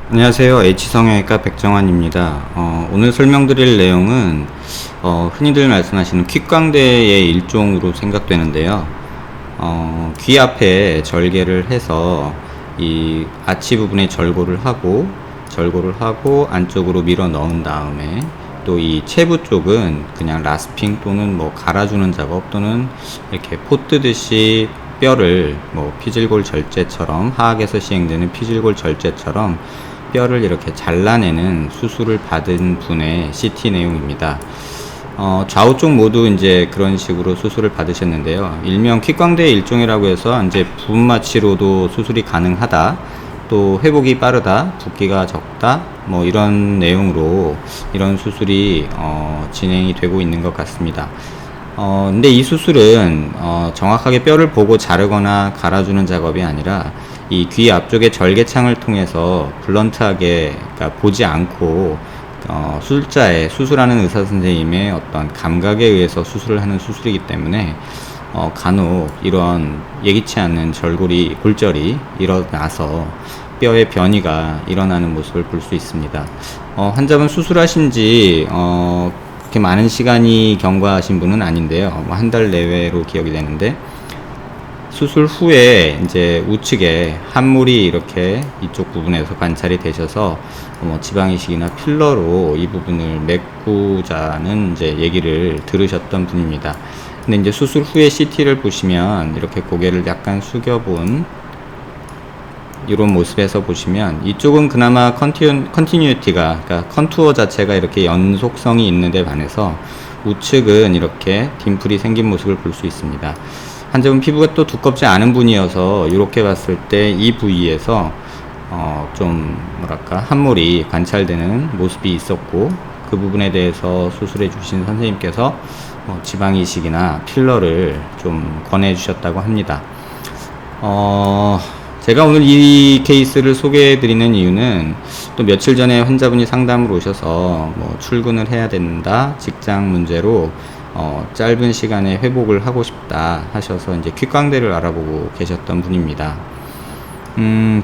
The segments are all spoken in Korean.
안녕하세요. H성형외과 백정환입니다. 오늘 설명드릴 내용은 흔히들 말씀하시는 퀵광대의 일종으로 생각되는데요. 귀 앞에 절개를 해서 이 아치 부분에 절골을 하고 안쪽으로 밀어 넣은 다음에 또 이 체부 쪽은 그냥 라스핑 또는 뭐 갈아주는 작업 또는 이렇게 포 뜨듯이 뼈를 뭐 피질골 절제처럼 하악에서 시행되는 피질골 절제처럼 뼈를 이렇게 잘라내는 수술을 받은 분의 CT 내용입니다. 좌우 쪽 모두 이제 그런 식으로 수술을 받으셨는데요. 일명 퀵광대의 일종이라고 해서 이제 부분마취로도 수술이 가능하다, 또 회복이 빠르다, 붓기가 적다, 뭐 이런 내용으로 이런 수술이 진행이 되고 있는 것 같습니다. 근데 이 수술은 정확하게 뼈를 보고 자르거나 갈아주는 작업이 아니라 이 귀 앞쪽의 절개창을 통해서 블런트하게, 그러니까 보지 않고 수술자의, 수술하는 의사 선생님의 어떤 감각에 의해서 수술을 하는 수술이기 때문에 간혹 이런 예기치 않는 골절이 일어나서 뼈의 변이가 일어나는 모습을 볼 수 있습니다. 환자분 수술하신 지 그렇게 많은 시간이 경과하신 분은 아닌데요. 한 달 내외로 기억이 되는데, 수술 후에 이제 우측에 함물이 이렇게 이쪽 부분에서 관찰이 되셔서 지방이식이나 필러로 이 부분을 메꾸자는 이제 얘기를 들으셨던 분입니다. 근데 이제 수술 후에 CT를 보시면 이렇게 고개를 약간 숙여본 이런 모습에서 보시면 이쪽은 그나마 컨티뉴티가, 그러니까 컨투어 자체가 이렇게 연속성이 있는데 반해서 우측은 이렇게 딤플이 생긴 모습을 볼 수 있습니다. 환자분 피부가 또 두껍지 않은 분이어서 이렇게 봤을 때 이 부위에서 좀 뭐랄까 함몰이 관찰되는 모습이 있었고, 그 부분에 대해서 수술해 주신 선생님께서 지방이식이나 필러를 좀 권해 주셨다고 합니다. 제가 오늘 이 케이스를 소개해 드리는 이유는, 또 며칠 전에 환자분이 상담을 오셔서 뭐 출근을 해야 된다, 직장 문제로 짧은 시간에 회복을 하고 싶다 하셔서 이제 퀵광대를 알아보고 계셨던 분입니다.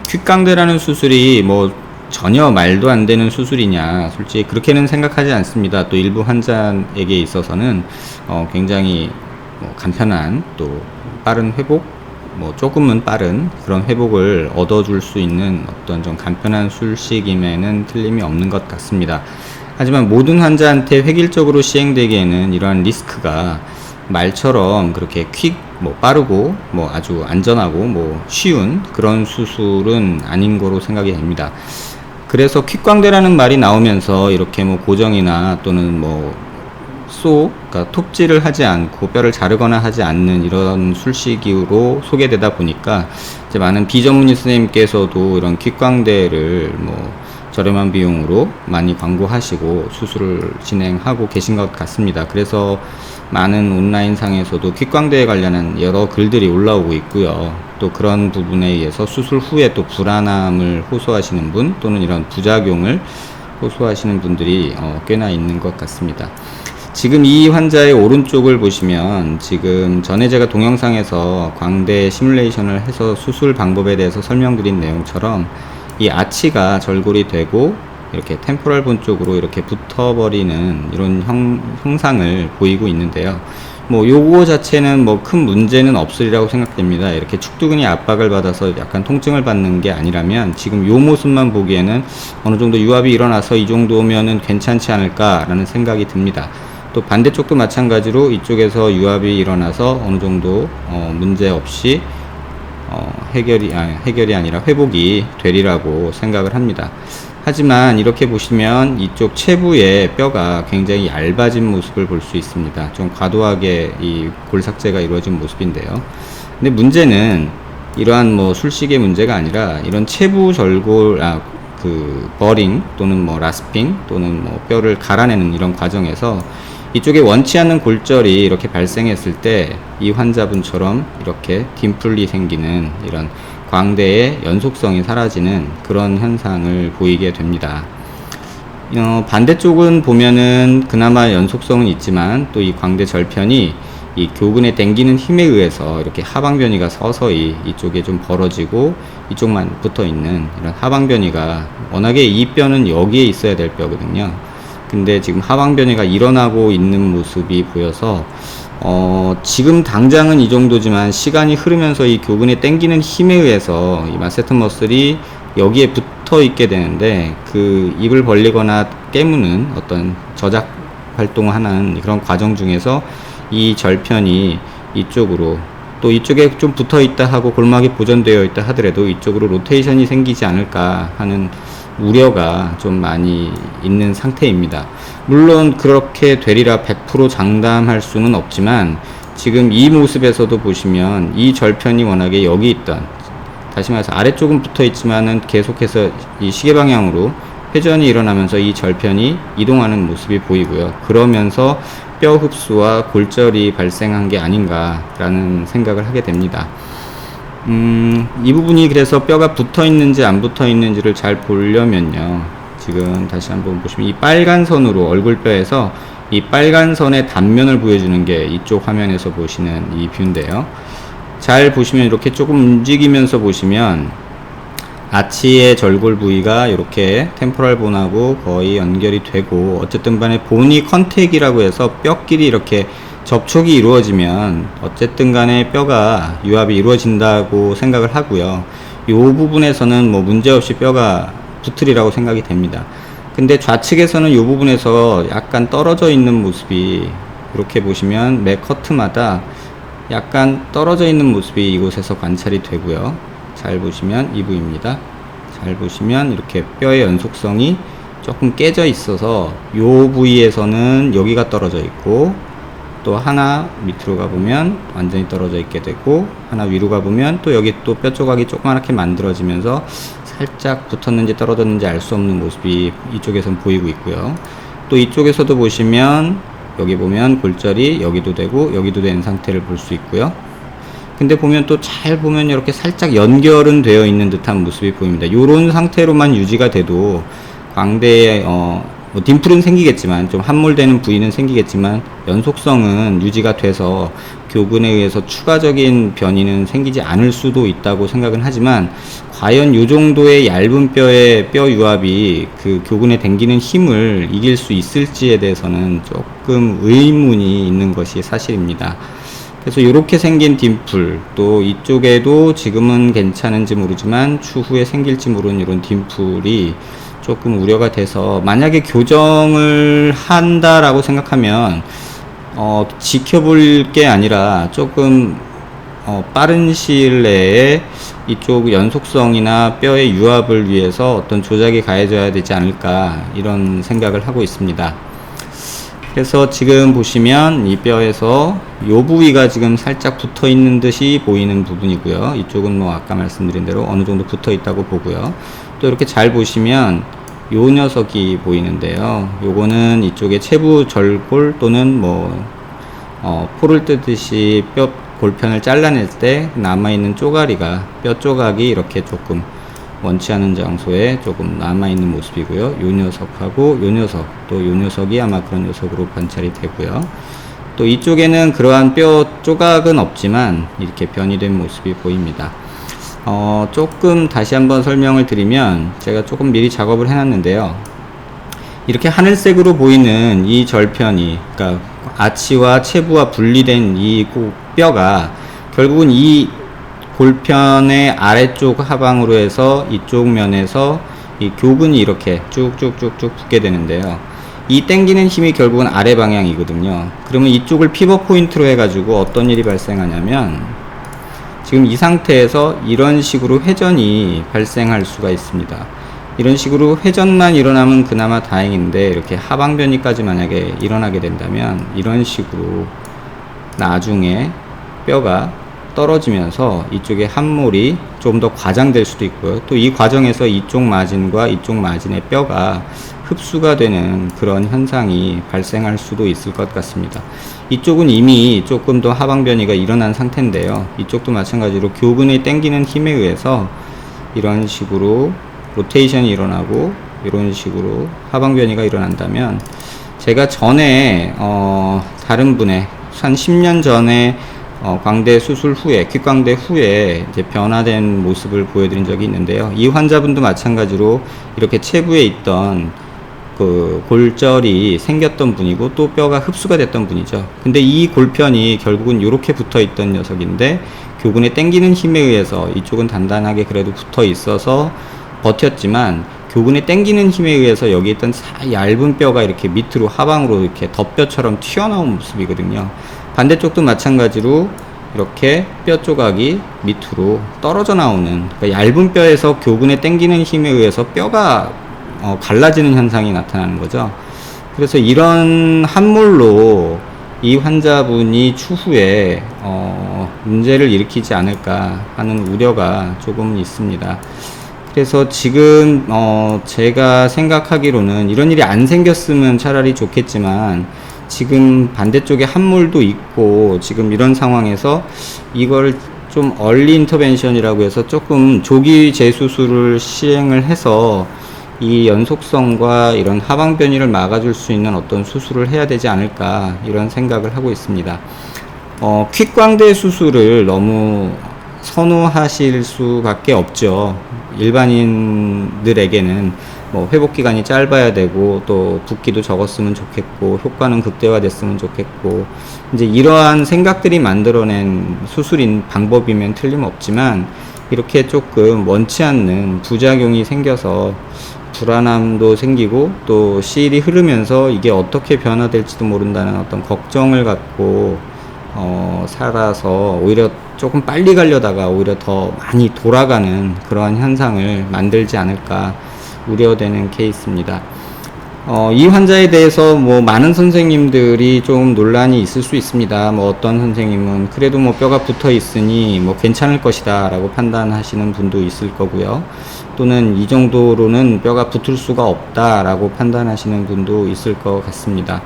퀵광대라는 수술이 뭐 전혀 말도 안 되는 수술이냐, 솔직히 그렇게는 생각하지 않습니다. 또 일부 환자에게 있어서는 굉장히 간편한, 또 빠른 회복, 뭐 조금은 빠른 그런 회복을 얻어줄 수 있는 어떤 좀 간편한 술식임에는 틀림이 없는 것 같습니다. 하지만 모든 환자한테 획일적으로 시행되기에는 이러한 리스크가 말처럼 그렇게 빠르고 아주 안전하고 쉬운 그런 수술은 아닌 거로 생각이 됩니다. 그래서 퀵광대라는 말이 나오면서 이렇게 고정이나 또는 그러니까 톱질을 하지 않고 뼈를 자르거나 하지 않는 이런 술식으로 소개되다 보니까 이제 많은 비전문의 선생님께서도 이런 퀵광대를 저렴한 비용으로 많이 광고하시고 수술을 진행하고 계신 것 같습니다. 그래서 많은 온라인 상에서도 퀵광대에 관련한 여러 글들이 올라오고 있고요. 또 그런 부분에 의해서 수술 후에 또 불안함을 호소하시는 분, 또는 이런 부작용을 호소하시는 분들이 꽤나 있는 것 같습니다. 지금 이 환자의 오른쪽을 보시면, 지금 전에 제가 동영상에서 광대 시뮬레이션을 해서 수술 방법에 대해서 설명드린 내용처럼 이 아치가 절골이 되고 이렇게 템포럴 본 쪽으로 이렇게 붙어버리는 이런 형상을 보이고 있는데요. 요거 자체는 큰 문제는 없으리라고 생각됩니다. 이렇게 축두근이 압박을 받아서 약간 통증을 받는 게 아니라면 지금 요 모습만 보기에는 어느 정도 유압이 일어나서 이 정도면은 괜찮지 않을까라는 생각이 듭니다. 또 반대쪽도 마찬가지로 이쪽에서 유압이 일어나서 어느 정도 문제 없이 해결이 아니라 회복이 되리라고 생각을 합니다. 하지만 이렇게 보시면 이쪽 체부의 뼈가 굉장히 얇아진 모습을 볼 수 있습니다. 좀 과도하게 이 골삭제가 이루어진 모습인데요. 근데 문제는 이러한 술식의 문제가 아니라 이런 체부 절골, 버링 또는 라스핑 또는 뼈를 갈아내는 이런 과정에서 이쪽에 원치 않는 골절이 이렇게 발생했을 때 이 환자분처럼 이렇게 딤플이 생기는, 이런 광대의 연속성이 사라지는 그런 현상을 보이게 됩니다. 반대쪽은 보면은 그나마 연속성은 있지만 또 이 광대 절편이 이 교근에 당기는 힘에 의해서 이렇게 하방변이가 서서히 이쪽에 좀 벌어지고 이쪽만 붙어 있는 이런 하방변이가, 워낙에 이 뼈는 여기에 있어야 될 뼈거든요. 근데 지금 하방변이가 일어나고 있는 모습이 보여서 지금 당장은 이 정도지만 시간이 흐르면서 이 교근에 당기는 힘에 의해서 이 마세터 머슬이 여기에 붙어 있게 되는데, 그 입을 벌리거나 깨무는 어떤 저작 활동을 하는 그런 과정 중에서 이 절편이 이쪽으로, 또 이쪽에 좀 붙어 있다 하고 골막이 보존되어 있다 하더라도 이쪽으로 로테이션이 생기지 않을까 하는 우려가 좀 많이 있는 상태입니다. 물론 그렇게 되리라 100% 장담할 수는 없지만, 지금 이 모습에서도 보시면 이 절편이 워낙에 여기 있던, 다시 말해서 아래쪽은 붙어 있지만은 계속해서 이 시계 방향으로 회전이 일어나면서 이 절편이 이동하는 모습이 보이고요. 그러면서 뼈 흡수와 골절이 발생한 게 아닌가라는 생각을 하게 됩니다. 이 부분이 그래서 뼈가 붙어 있는지 안 붙어 있는지를 잘 보려면요, 지금 다시 한번 보시면 이 빨간 선으로 얼굴뼈에서 이 빨간 선의 단면을 보여주는 게 이쪽 화면에서 보시는 이 뷰인데요. 잘 보시면 이렇게 조금 움직이면서 보시면 아치의 절골 부위가 이렇게 템포럴 본하고 거의 연결이 되고, 어쨌든 간에 보니 컨택이라고 해서 뼈끼리 이렇게 접촉이 이루어지면 어쨌든 간에 뼈가 유압이 이루어진다고 생각을 하고요. 이 부분에서는 뭐 문제없이 뼈가 붙으리라고 생각이 됩니다. 근데 좌측에서는 이 부분에서 약간 떨어져 있는 모습이, 이렇게 보시면 매 커트마다 약간 떨어져 있는 모습이 이곳에서 관찰이 되고요. 잘 보시면 이 부위입니다. 잘 보시면 이렇게 뼈의 연속성이 조금 깨져 있어서 이 부위에서는 여기가 떨어져 있고, 또 하나 밑으로 가보면 완전히 떨어져 있게 되고, 하나 위로 가보면 또 여기 또 뼈 조각이 조그맣게 만들어지면서 살짝 붙었는지 떨어졌는지 알 수 없는 모습이 이쪽에선 보이고 있고요. 또 이쪽에서도 보시면 여기 보면 골절이 여기도 되고 여기도 된 상태를 볼 수 있고요. 근데 보면 또 잘 보면 이렇게 살짝 연결은 되어 있는 듯한 모습이 보입니다. 요런 상태로만 유지가 돼도 광대에 뭐 딤플은 생기겠지만, 좀 함몰되는 부위는 생기겠지만 연속성은 유지가 돼서 교근에 의해서 추가적인 변이는 생기지 않을 수도 있다고 생각은 하지만, 과연 요 정도의 얇은 뼈의 뼈 유압이 그 교근에 당기는 힘을 이길 수 있을지에 대해서는 조금 의문이 있는 것이 사실입니다. 그래서 이렇게 생긴 딤플, 또 이쪽에도 지금은 괜찮은지 모르지만 추후에 생길지 모르는 이런 딤플이 조금 우려가 돼서, 만약에 교정을 한다라고 생각하면 지켜볼 게 아니라 조금 빠른 시일 내에 이쪽 연속성이나 뼈의 유압을 위해서 어떤 조작이 가해져야 되지 않을까, 이런 생각을 하고 있습니다. 그래서 지금 보시면 이 뼈에서 요 부위가 지금 살짝 붙어 있는 듯이 보이는 부분이고요. 이쪽은 뭐 아까 말씀드린 대로 어느 정도 붙어 있다고 보고요. 또 이렇게 잘 보시면 요 녀석이 보이는데요. 요거는 이쪽에 체부 절골 또는 뭐 포를 뜨듯이 뼈 골편을 잘라낼 때 남아있는 쪼가리가, 뼈 조각이 이렇게 조금 원치 않은 장소에 조금 남아있는 모습이고요. 요 녀석하고 요 녀석, 또 요 녀석이 아마 그런 녀석으로 관찰이 되고요. 또 이쪽에는 그러한 뼈 조각은 없지만 이렇게 변이된 모습이 보입니다. 조금 다시 한번 설명을 드리면, 제가 조금 미리 작업을 해놨는데요. 이렇게 하늘색으로 보이는 이 절편이, 그러니까 아치와 체부와 분리된 이 뼈가 결국은 이 골편의 아래쪽 하방으로 해서 이쪽 면에서 이 교근이 이렇게 쭉쭉쭉쭉 붙게 되는데요. 이 당기는 힘이 결국은 아래 방향이거든요. 그러면 이쪽을 피벗 포인트로 해가지고 어떤 일이 발생하냐면, 지금 이 상태에서 이런 식으로 회전이 발생할 수가 있습니다. 이런 식으로 회전만 일어나면 그나마 다행인데, 이렇게 하방변이까지 만약에 일어나게 된다면 이런 식으로 나중에 뼈가 떨어지면서 이쪽에 함몰이 좀 더 과장될 수도 있고요. 또 이 과정에서 이쪽 마진과 이쪽 마진의 뼈가 흡수가 되는 그런 현상이 발생할 수도 있을 것 같습니다. 이쪽은 이미 조금 더 하방변이가 일어난 상태인데요. 이쪽도 마찬가지로 교근에 당기는 힘에 의해서 이런 식으로 로테이션이 일어나고 이런 식으로 하방 변이가 일어난다면, 제가 전에 다른 분의 한 10년 전에 광대 수술 후에, 귓광대 후에 이제 변화된 모습을 보여드린 적이 있는데요. 이 환자분도 마찬가지로 이렇게 체부에 있던 그 골절이 생겼던 분이고 또 뼈가 흡수가 됐던 분이죠. 근데 이 골편이 결국은 이렇게 붙어 있던 녀석인데, 교근에 당기는 힘에 의해서 이쪽은 단단하게 그래도 붙어 있어서 버텼지만, 교근에 당기는 힘에 의해서 여기 있던 얇은 뼈가 이렇게 밑으로 하방으로 이렇게 덧뼈처럼 튀어나온 모습이거든요. 반대쪽도 마찬가지로 이렇게 뼈 조각이 밑으로 떨어져 나오는, 그러니까 얇은 뼈에서 교근에 당기는 힘에 의해서 뼈가 갈라지는 현상이 나타나는 거죠. 그래서 이런 함몰로 이 환자분이 추후에 문제를 일으키지 않을까 하는 우려가 조금 있습니다. 그래서 지금 제가 생각하기로는 이런 일이 안 생겼으면 차라리 좋겠지만, 지금 반대쪽에 함몰도 있고 지금 이런 상황에서 이걸 좀 얼리 인터벤션이라고 해서 조금 조기 재수술을 시행을 해서 이 연속성과 이런 하방 변이를 막아줄 수 있는 어떤 수술을 해야 되지 않을까, 이런 생각을 하고 있습니다. 퀵광대 수술을 너무 선호하실 수밖에 없죠. 일반인들에게는 뭐 회복 기간이 짧아야 되고 또 붓기도 적었으면 좋겠고 효과는 극대화됐으면 좋겠고, 이제 이러한 생각들이 만들어낸 수술인 방법이면 틀림없지만, 이렇게 조금 원치 않는 부작용이 생겨서 불안함도 생기고 또 시일이 흐르면서 이게 어떻게 변화될지도 모른다는 어떤 걱정을 갖고 살아서 오히려 조금 빨리 가려다가 오히려 더 많이 돌아가는 그러한 현상을 만들지 않을까 우려되는 케이스입니다. 이 환자에 대해서 뭐 많은 선생님들이 좀 논란이 있을 수 있습니다. 뭐 어떤 선생님은 그래도 뭐 뼈가 붙어 있으니 뭐 괜찮을 것이다 라고 판단하시는 분도 있을 거고요. 또는 이 정도로는 뼈가 붙을 수가 없다 라고 판단하시는 분도 있을 것 같습니다.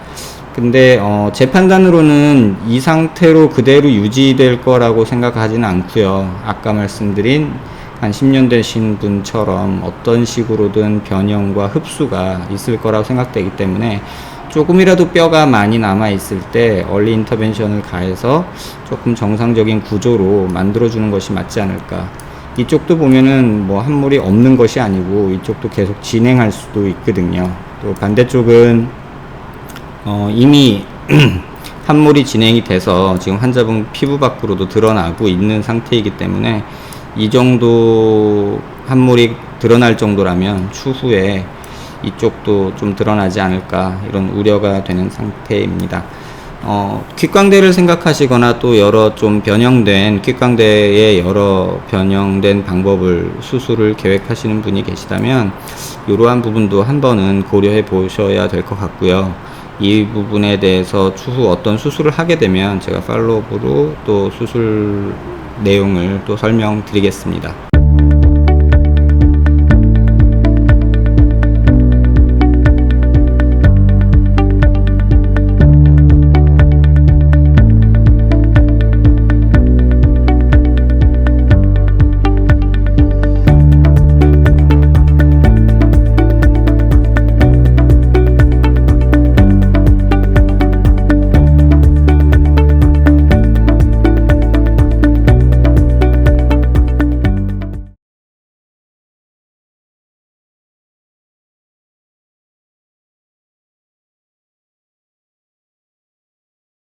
근데 제 판단으로는 이 상태로 그대로 유지될 거라고 생각하지는 않고요. 아까 말씀드린 한 10년 되신 분처럼 어떤 식으로든 변형과 흡수가 있을 거라고 생각되기 때문에, 조금이라도 뼈가 많이 남아 있을 때 얼리 인터벤션을 가해서 조금 정상적인 구조로 만들어주는 것이 맞지 않을까. 이쪽도 보면은 뭐 함몰이 없는 것이 아니고 이쪽도 계속 진행할 수도 있거든요. 또 반대쪽은 이미 함몰이 진행이 돼서 지금 환자분 피부 밖으로도 드러나고 있는 상태이기 때문에, 이 정도 함몰이 드러날 정도라면 추후에 이쪽도 좀 드러나지 않을까, 이런 우려가 되는 상태입니다. 귓광대를 생각하시거나 또 여러 좀 변형된 귓광대의 여러 변형된 방법을 수술을 계획하시는 분이 계시다면 이러한 부분도 한 번은 고려해 보셔야 될 것 같고요. 이 부분에 대해서 추후 어떤 수술을 하게 되면 제가 팔로우업으로 또 수술 내용을 또 설명드리겠습니다.